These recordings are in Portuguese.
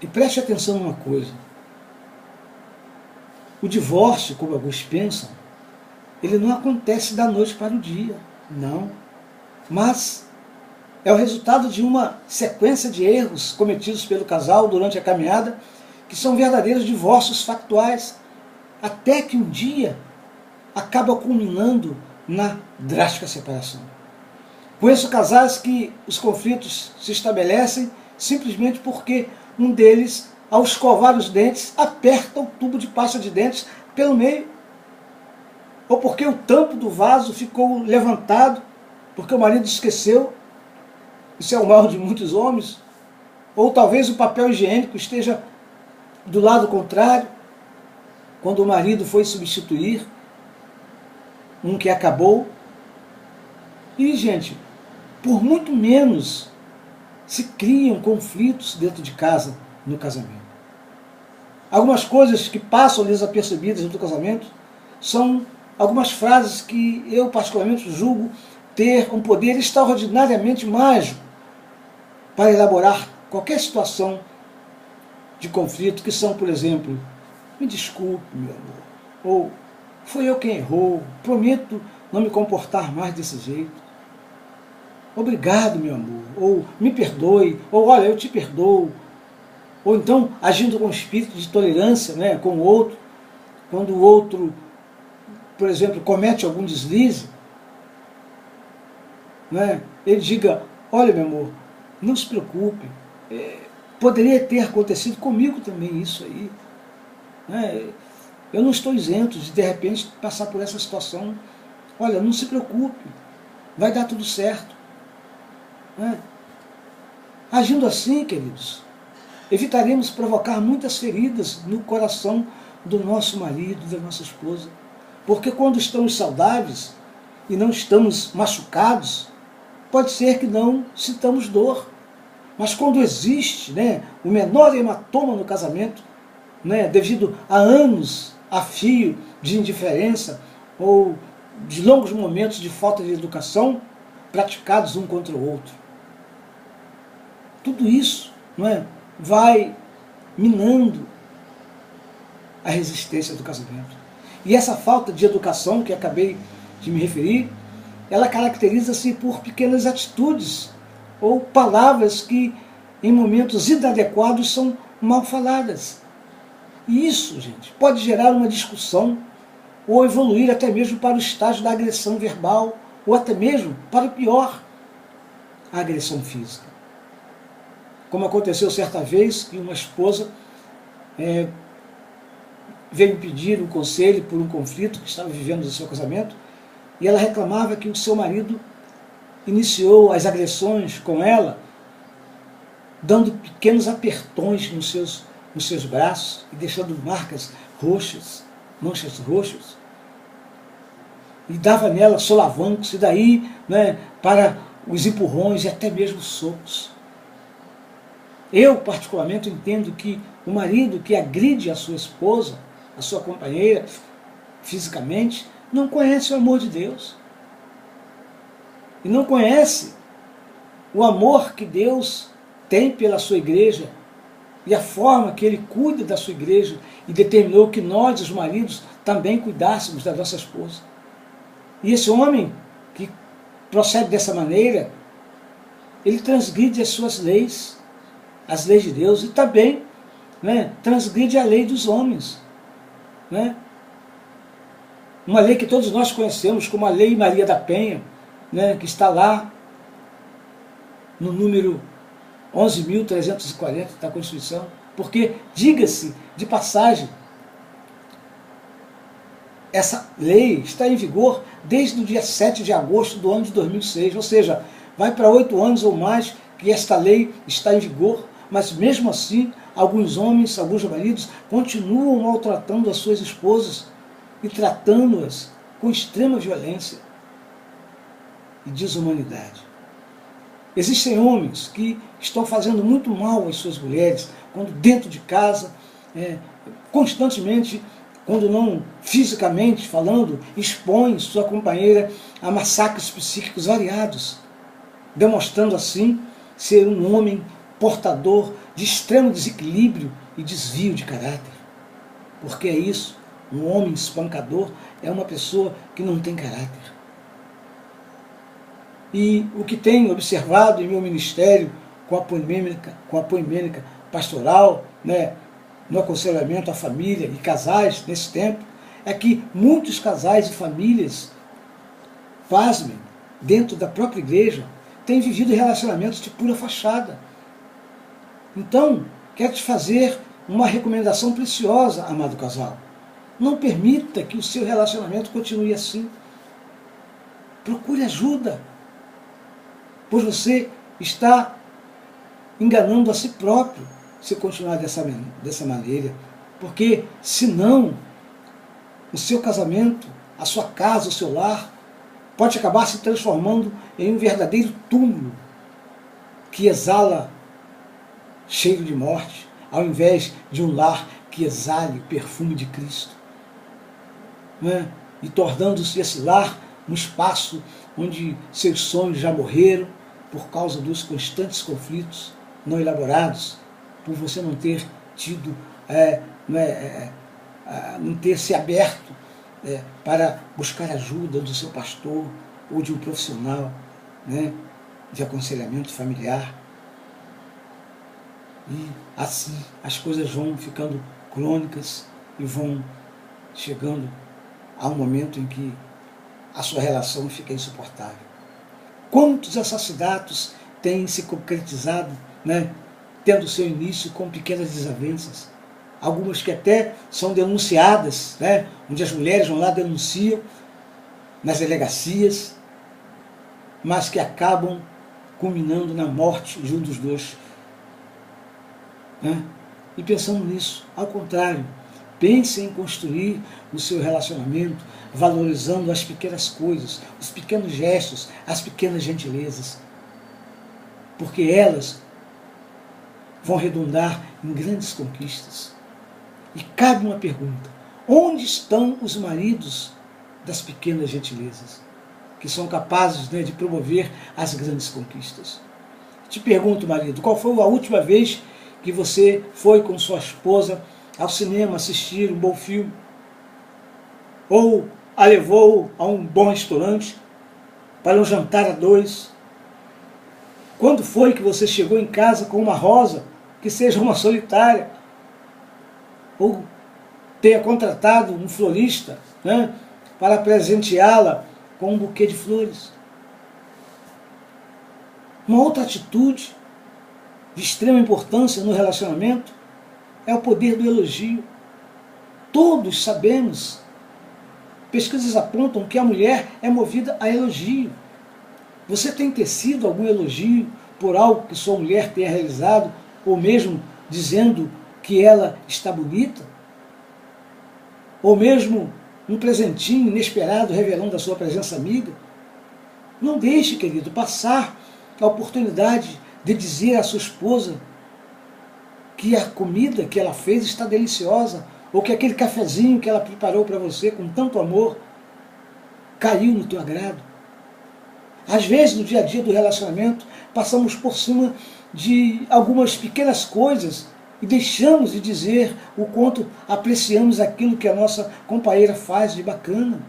E preste atenção numa coisa. O divórcio, como alguns pensam, ele não acontece da noite para o dia, não. Mas é o resultado de uma sequência de erros cometidos pelo casal durante a caminhada, que são verdadeiros divórcios factuais, até que um dia acaba culminando na drástica separação. Conheço casais que os conflitos se estabelecem simplesmente porque um deles, ao escovar os dentes, aperta o tubo de pasta de dentes pelo meio. Ou porque o tampo do vaso ficou levantado, porque o marido esqueceu. Isso é o mal de muitos homens. Ou talvez o papel higiênico esteja do lado contrário, quando o marido foi substituir um que acabou. E, gente, por muito menos se criam conflitos dentro de casa, no casamento. Algumas coisas que passam desapercebidas no casamento são algumas frases que eu particularmente julgo ter um poder extraordinariamente mágico para elaborar qualquer situação de conflito, que são, por exemplo, me desculpe, meu amor, ou foi eu quem errou, prometo não me comportar mais desse jeito, obrigado, meu amor, ou me perdoe, ou olha, eu te perdoo, ou então agindo com espírito de tolerância, né, com o outro, quando o outro, por exemplo, comete algum deslize, né, ele diga, olha, meu amor, não se preocupe, poderia ter acontecido comigo também isso aí, né, eu não estou isento de repente passar por essa situação, olha, não se preocupe, vai dar tudo certo. Agindo assim, queridos, evitaremos provocar muitas feridas no coração do nosso marido, da nossa esposa. Porque quando estamos saudáveis e não estamos machucados, pode ser que não sintamos dor. Mas quando existe, né, o menor hematoma no casamento, né, devido a anos a fio de indiferença ou de longos momentos de falta de educação praticados um contra o outro, tudo isso, não é, vai minando a resistência do casamento. E essa falta de educação que acabei de me referir, ela caracteriza-se por pequenas atitudes ou palavras que em momentos inadequados são mal faladas. E isso, gente, pode gerar uma discussão ou evoluir até mesmo para o estágio da agressão verbal ou até mesmo, para o pior, a agressão física. Como aconteceu certa vez que uma esposa veio pedir um conselho por um conflito que estava vivendo no seu casamento, e ela reclamava que o seu marido iniciou as agressões com ela, dando pequenos apertões nos seus braços e deixando marcas roxas, manchas roxas, e dava nela solavancos, e daí, né, para os empurrões e até mesmo socos. Eu, particularmente, entendo que o marido que agride a sua esposa, a sua companheira, fisicamente, não conhece o amor de Deus. E não conhece o amor que Deus tem pela sua igreja e a forma que Ele cuida da sua igreja e determinou que nós, os maridos, também cuidássemos da nossa esposa. E esse homem que procede dessa maneira, ele transgride as suas leis, as leis de Deus, e também, né, transgride a lei dos homens. Né? Uma lei que todos nós conhecemos como a Lei Maria da Penha, né, que está lá no número 11.340 da Constituição, porque, diga-se de passagem, essa lei está em vigor desde o dia 7 de agosto do ano de 2006, ou seja, vai para 8 anos ou mais que esta lei está em vigor, mas mesmo assim, alguns homens, alguns maridos, continuam maltratando as suas esposas e tratando-as com extrema violência e desumanidade. Existem homens que estão fazendo muito mal às suas mulheres, quando dentro de casa, constantemente, quando não fisicamente falando, expõem sua companheira a massacres psíquicos variados, demonstrando assim ser um homem portador de extremo desequilíbrio e desvio de caráter. Porque é isso, um homem espancador é uma pessoa que não tem caráter. E o que tenho observado em meu ministério com a poimênica pastoral, né, no aconselhamento à família e casais nesse tempo, é que muitos casais e famílias, pasmem, dentro da própria igreja, têm vivido relacionamentos de pura fachada. Então, quero te fazer uma recomendação preciosa, amado casal. Não permita que o seu relacionamento continue assim. Procure ajuda, pois você está enganando a si próprio se continuar dessa maneira. Porque, senão, o seu casamento, a sua casa, o seu lar, pode acabar se transformando em um verdadeiro túmulo que exala cheiro de morte, ao invés de um lar que exale o perfume de Cristo. Não é? E tornando-se esse lar um espaço onde seus sonhos já morreram por causa dos constantes conflitos não elaborados, por você não ter tido, não ter se aberto para buscar ajuda do seu pastor ou de um profissional, né, de aconselhamento familiar. E assim as coisas vão ficando crônicas e vão chegando a um momento em que a sua relação fica insuportável. Quantos assassinatos têm se concretizado, né, tendo seu início com pequenas desavenças, algumas que até são denunciadas, né, onde as mulheres vão lá, denunciam nas delegacias, mas que acabam culminando na morte de um dos dois. Né? E pensando nisso, ao contrário, pense em construir o seu relacionamento, valorizando as pequenas coisas, os pequenos gestos, as pequenas gentilezas, porque elas vão redundar em grandes conquistas. E cabe uma pergunta: onde estão os maridos das pequenas gentilezas, que são capazes, né, de promover as grandes conquistas? Te pergunto, marido, qual foi a última vez que você foi com sua esposa ao cinema assistir um bom filme? Ou a levou a um bom restaurante para um jantar a dois? Quando foi que você chegou em casa com uma rosa, que seja uma solitária? Ou tenha contratado um florista, né, para presenteá-la com um buquê de flores? Uma outra atitude de extrema importância no relacionamento é o poder do elogio. Todos sabemos, pesquisas apontam que a mulher é movida a elogio. Você tem tecido algum elogio por algo que sua mulher tenha realizado, ou mesmo dizendo que ela está bonita? Ou mesmo um presentinho inesperado revelando a sua presença amiga? Não deixe, querido, passar a oportunidade de dizer à sua esposa que a comida que ela fez está deliciosa, ou que aquele cafezinho que ela preparou para você com tanto amor caiu no teu agrado. Às vezes, no dia a dia do relacionamento, passamos por cima de algumas pequenas coisas e deixamos de dizer o quanto apreciamos aquilo que a nossa companheira faz de bacana.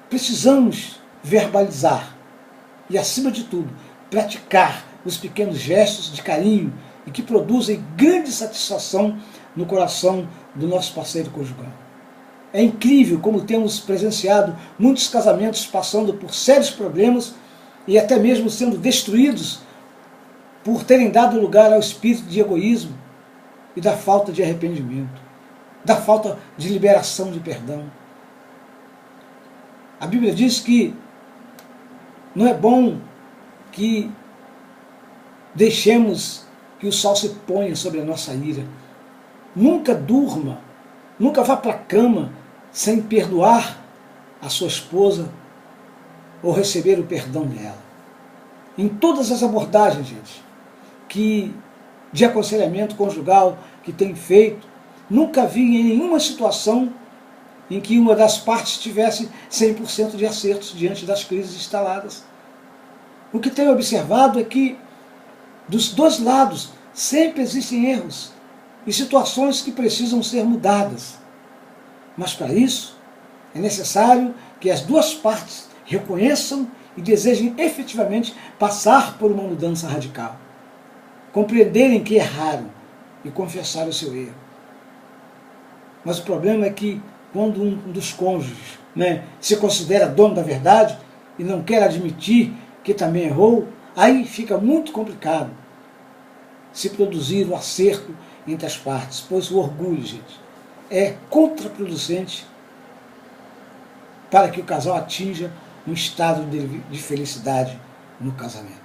Precisamos verbalizar e, acima de tudo, praticar os pequenos gestos de carinho e que produzem grande satisfação no coração do nosso parceiro conjugal. É incrível como temos presenciado muitos casamentos passando por sérios problemas e até mesmo sendo destruídos por terem dado lugar ao espírito de egoísmo e da falta de arrependimento, da falta de liberação de perdão. A Bíblia diz que não é bom que deixemos que o sol se ponha sobre a nossa ira. Nunca durma, nunca vá para a cama sem perdoar a sua esposa ou receber o perdão dela. Em todas as abordagens, gente, de aconselhamento conjugal que tem feito, nunca vi em nenhuma situação em que uma das partes tivesse 100% de acertos diante das crises instaladas. O que tenho observado é que dos dois lados Sempre existem erros e situações que precisam ser mudadas. Mas para isso, é necessário que as duas partes reconheçam e desejem efetivamente passar por uma mudança radical. Compreenderem que erraram e confessar o seu erro. Mas o problema é que quando um dos cônjuges, se considera dono da verdade e não quer admitir que também errou, aí fica muito complicado se produzir o acerto entre as partes, pois o orgulho, gente, é contraproducente para que o casal atinja um estado de felicidade no casamento.